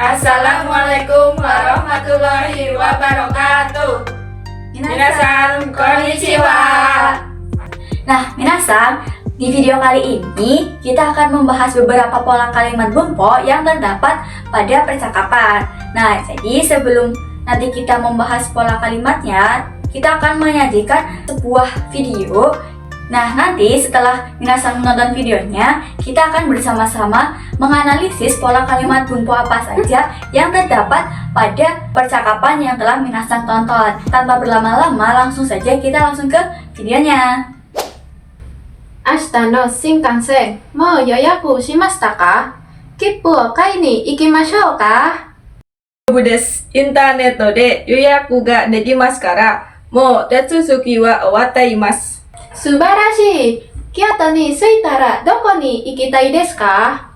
Assalamualaikum warahmatullahi wabarakatuh. Minasan, konnichiwa. Nah, minasan, di video kali ini kita akan membahas beberapa pola kalimat bunpo yang terdapat pada percakapan. Nah, jadi sebelum nanti kita membahas pola kalimatnya, kita akan menyajikan sebuah video. Nah, nanti setelah minasan menonton videonya, kita akan bersama-sama menganalisis pola kalimat bunpo apa saja yang terdapat pada percakapan yang telah minasan tonton. Tanpa berlama-lama, langsung saja kita langsung ke videonya. 明日の新幹線、もう予約しましたか？切符を買いに行きましょうか？大丈夫です。インターネットで予約ができますから、もう手続きは終わっています。素晴らしい。京都に着いたらどこに行きたいですか？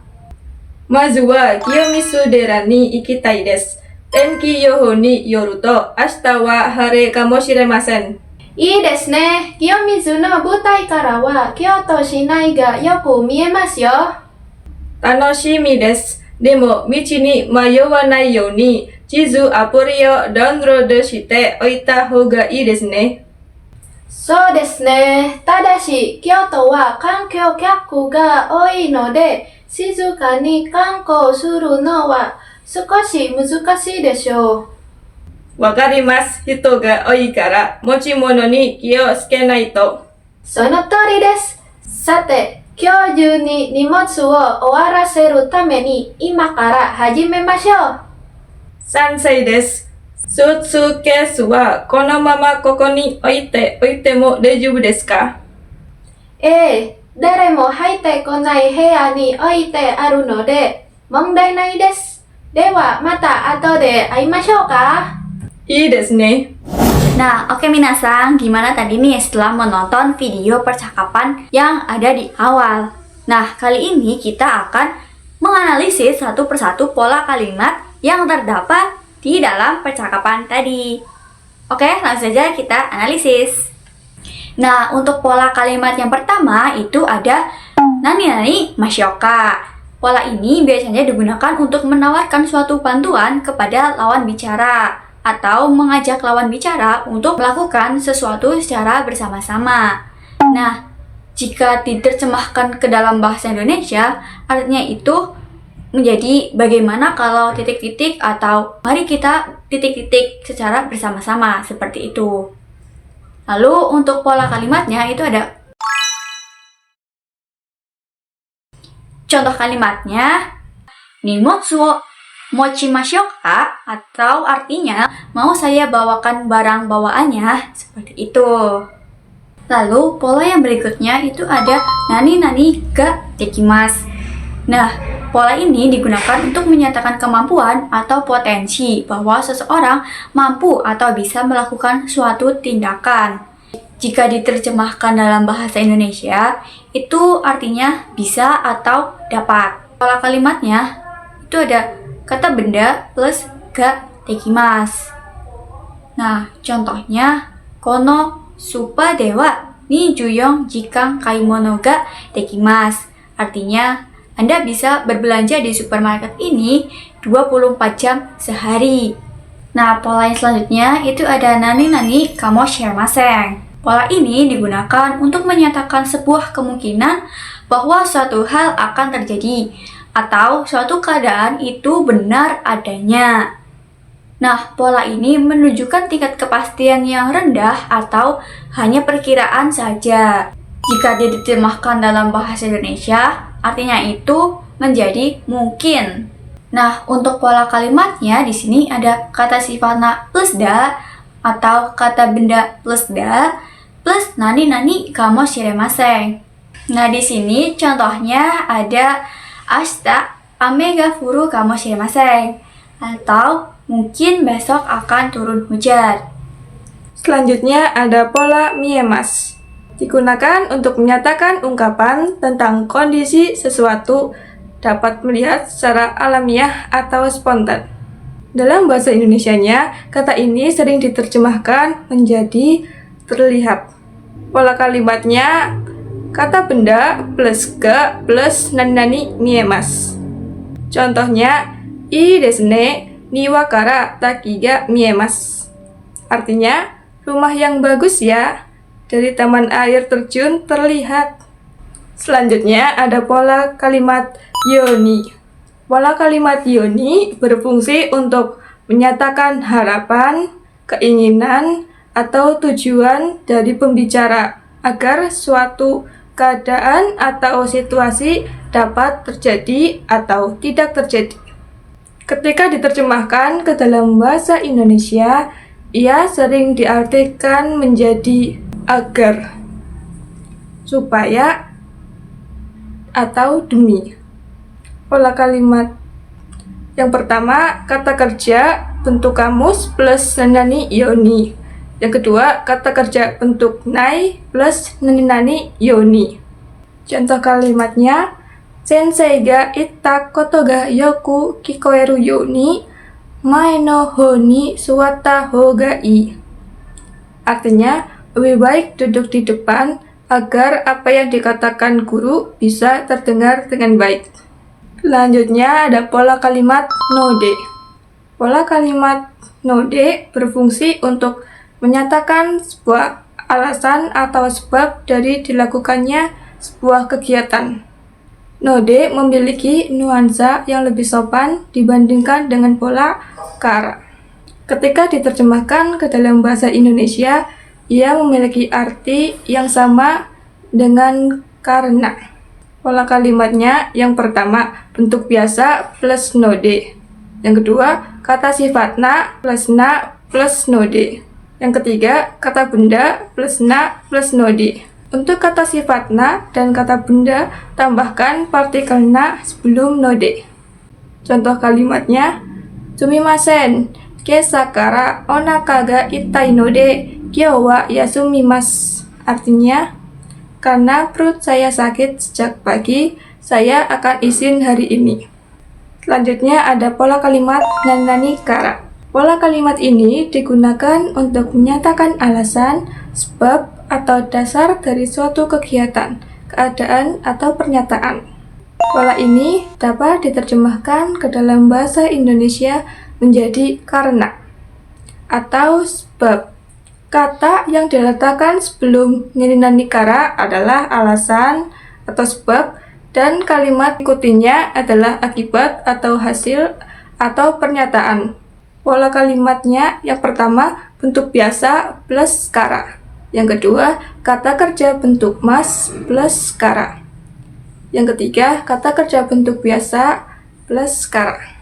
まずは清水寺に行きたいです。天気予報によると明日は晴れかもしれません。いいですね。清水の舞台からは京都市内がよく見えますよ。楽しみです。でも道に迷わないように地図アプリをダウンロードしておいた方がいいですね。そうですね。ただし、京都は観光客が多いので、静かに観光するのは少し難しいでしょう。わかります。人が多いから持ち物に気をつけないと。その通りです。さて、今日中に荷物を終わらせるために今から始めましょう。賛成です。スーツケースはこのままここに置いても大丈夫ですか？ええ、誰も入ってこない部屋に置いてあるので問題ないです。ではまた後で会いましょうか。いいですね。 Nah, oke minasan, gimana tadi nih setelah menonton video percakapan yang ada di awal? Nah, kali ini kita akan menganalisis satu persatu pola kalimat yang terdapat di dalam percakapan tadi. Oke, langsung saja kita analisis. Nah, untuk pola kalimat yang pertama itu ada nani masyoka. Pola ini biasanya digunakan untuk menawarkan suatu bantuan kepada lawan bicara atau mengajak lawan bicara untuk melakukan sesuatu secara bersama-sama. Nah, jika diterjemahkan ke dalam bahasa Indonesia, artinya itu menjadi bagaimana kalau titik-titik atau mari kita titik-titik secara bersama-sama, seperti itu. Lalu untuk pola kalimatnya itu ada contoh kalimatnya nimotsu mochimashou ka, atau artinya mau saya bawakan barang bawaannya, seperti itu. Lalu pola yang berikutnya itu ada nani ga dekimasu. Nah, pola ini digunakan untuk menyatakan kemampuan atau potensi bahwa seseorang mampu atau bisa melakukan suatu tindakan. Jika diterjemahkan dalam bahasa Indonesia, itu artinya bisa atau dapat. Pola kalimatnya itu ada kata benda plus ga dekimasu. Nah, contohnya kono supa dewa ni juyong jikang kaimono ga dekimasu. Artinya, Anda bisa berbelanja di supermarket ini 24 jam sehari. Nah, pola yang selanjutnya itu ada nani kamoshimasen. Pola ini digunakan untuk menyatakan sebuah kemungkinan bahwa suatu hal akan terjadi atau suatu keadaan itu benar adanya. Nah, pola ini menunjukkan tingkat kepastian yang rendah atau hanya perkiraan saja. Jika diterjemahkan dalam bahasa Indonesia, artinya itu menjadi mungkin. Nah, untuk pola kalimatnya di sini ada kata sifatna plus da atau kata benda plus da plus nani kamoshimasen. Nah, di sini contohnya ada ashita ame ga furu kamoshimasen, atau mungkin besok akan turun hujan. Selanjutnya ada pola miemas. Digunakan untuk menyatakan ungkapan tentang kondisi sesuatu dapat melihat secara alamiah atau spontan. Dalam bahasa Indonesianya, kata ini sering diterjemahkan menjadi terlihat. Pola kalimatnya kata benda plus ga plus nani miemas. Contohnya, I desu ne, niwa kara taki ga miemasu. Artinya, rumah yang bagus ya, dari taman air terjun terlihat. Selanjutnya ada pola kalimat yoni. Pola kalimat yoni berfungsi untuk menyatakan harapan, keinginan, atau tujuan dari pembicara agar suatu keadaan atau situasi dapat terjadi atau tidak terjadi. Ketika diterjemahkan ke dalam bahasa Indonesia, ia sering diartikan menjadi agar, supaya, atau demi. Pola kalimat yang pertama, kata kerja bentuk kamus plus nani yoni. Yang kedua, kata kerja bentuk nai plus nani yoni. Contoh kalimatnya, sensei ga itta koto ga yoku kikoeru yoni, mae no hou ni suwatta hou ga ii. Artinya, lebih baik duduk di depan agar apa yang dikatakan guru bisa terdengar dengan baik. Selanjutnya ada pola kalimat node. Pola kalimat node berfungsi untuk menyatakan sebuah alasan atau sebab dari dilakukannya sebuah kegiatan. Node memiliki nuansa yang lebih sopan dibandingkan dengan pola kara. Ketika diterjemahkan ke dalam bahasa Indonesia, ia memiliki arti yang sama dengan karena. Pola kalimatnya yang pertama, bentuk biasa plus node. Yang kedua, kata sifatna plus na plus node. Yang ketiga, kata benda plus na plus node. Untuk kata sifatna dan kata benda, tambahkan partikel na sebelum node. Contoh kalimatnya, sumimasen, kesa kara onaka ga itai node, kyou wa yasumimasu. Artinya, karena perut saya sakit sejak pagi, saya akan izin hari ini. Selanjutnya ada pola kalimat nani kara. Pola kalimat ini digunakan untuk menyatakan alasan, sebab, atau dasar dari suatu kegiatan, keadaan, atau pernyataan. Pola ini dapat diterjemahkan ke dalam bahasa Indonesia menjadi karena atau sebab. Kata yang diletakkan sebelum nani kara adalah alasan atau sebab, dan kalimat ikutinya adalah akibat atau hasil atau pernyataan. Pola kalimatnya yang pertama, bentuk biasa plus kara. Yang kedua, kata kerja bentuk mas plus kara. Yang ketiga, kata kerja bentuk biasa plus kara.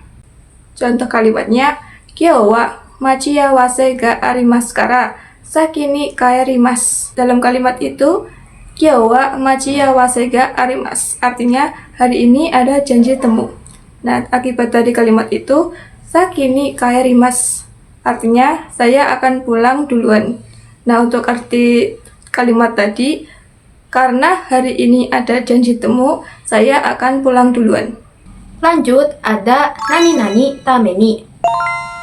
Contoh kalimatnya, kyou wa machiawase ga arimasu kara sakini kaerimasu. Dalam kalimat itu, kyou wa machiawase ga arimasu. Artinya, hari ini ada janji temu. Nah, akibat dari kalimat itu, sakini kaerimasu. Artinya, saya akan pulang duluan. Nah, untuk arti kalimat tadi, karena hari ini ada janji temu, saya akan pulang duluan. Lanjut, ada nani-nani tameni.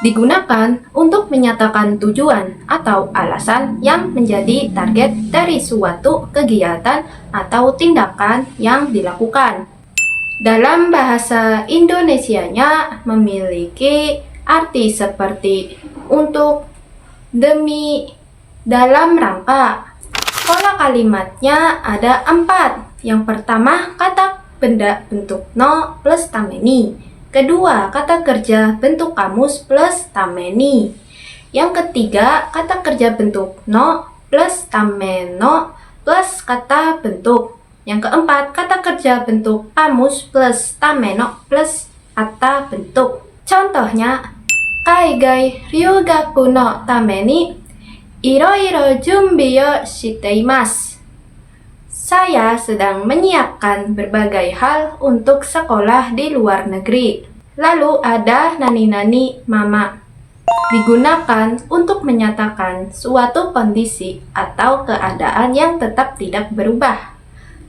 Digunakan untuk menyatakan tujuan atau alasan yang menjadi target dari suatu kegiatan atau tindakan yang dilakukan. Dalam bahasa Indonesianya memiliki arti seperti untuk, demi, dalam rangka. Pola kalimatnya ada 4. Yang pertama, kata benda bentuk no plus tameni. Kedua, kata kerja bentuk kamus plus tameni. Yang ketiga, kata kerja bentuk no plus tameno plus kata bentuk. Yang keempat, kata kerja bentuk kamus plus tameno plus kata bentuk. Contohnya, kaigai ryugaku no tameni iroiro junbi yo shiteimasu. Saya sedang menyiapkan berbagai hal untuk sekolah di luar negeri. Lalu ada nani-nani mama. Digunakan untuk menyatakan suatu kondisi atau keadaan yang tetap tidak berubah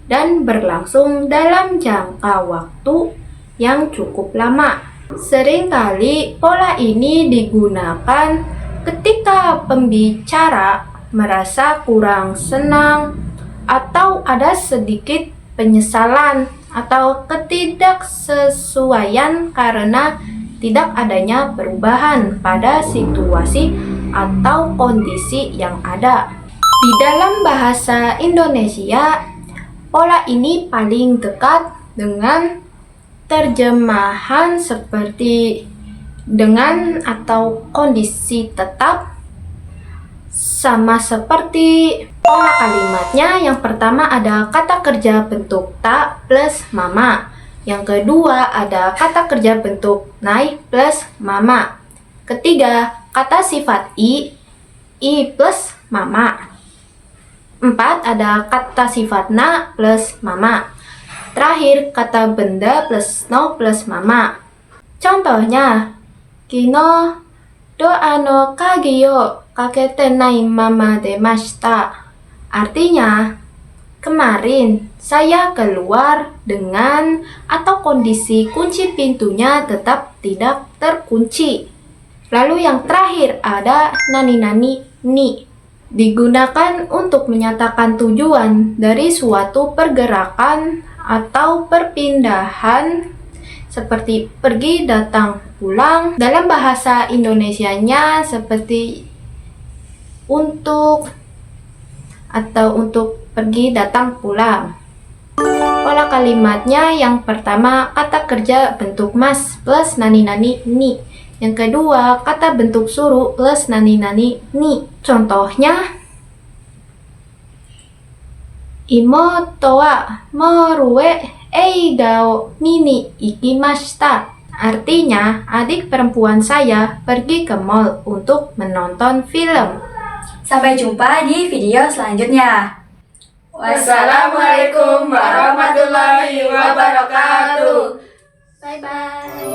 dan berlangsung dalam jangka waktu yang cukup lama. Seringkali pola ini digunakan ketika pembicara merasa kurang senang atau ada sedikit penyesalan atau ketidaksesuaian karena tidak adanya perubahan pada situasi atau kondisi yang ada. Di dalam bahasa Indonesia, pola ini paling dekat dengan terjemahan seperti dengan atau kondisi tetap, sama seperti pola kalimatnya. Yang pertama ada kata kerja bentuk tak plus mama. Yang kedua ada kata kerja bentuk naik plus mama. Ketiga, kata sifat i plus mama. 4 ada kata sifat na plus mama. Terakhir, kata benda plus no plus mama. Contohnya, kino doa no kagi yo kakete nai mama demashita. Artinya, kemarin saya keluar dengan atau kondisi kunci pintunya tetap tidak terkunci. Lalu yang terakhir ada nani ni. Digunakan untuk menyatakan tujuan dari suatu pergerakan atau perpindahan seperti pergi, datang, pulang. Dalam bahasa Indonesianya seperti untuk atau untuk pergi, datang, pulang. Pola kalimatnya yang pertama kata kerja bentuk mas plus nani ni. Yang kedua, kata bentuk suruh plus nani ni. Contohnya, imoto wa morue eiga o mini ikimashita. Artinya, adik perempuan saya pergi ke mall untuk menonton film. Sampai jumpa di video selanjutnya. Wassalamualaikum warahmatullahi wabarakatuh. Bye bye.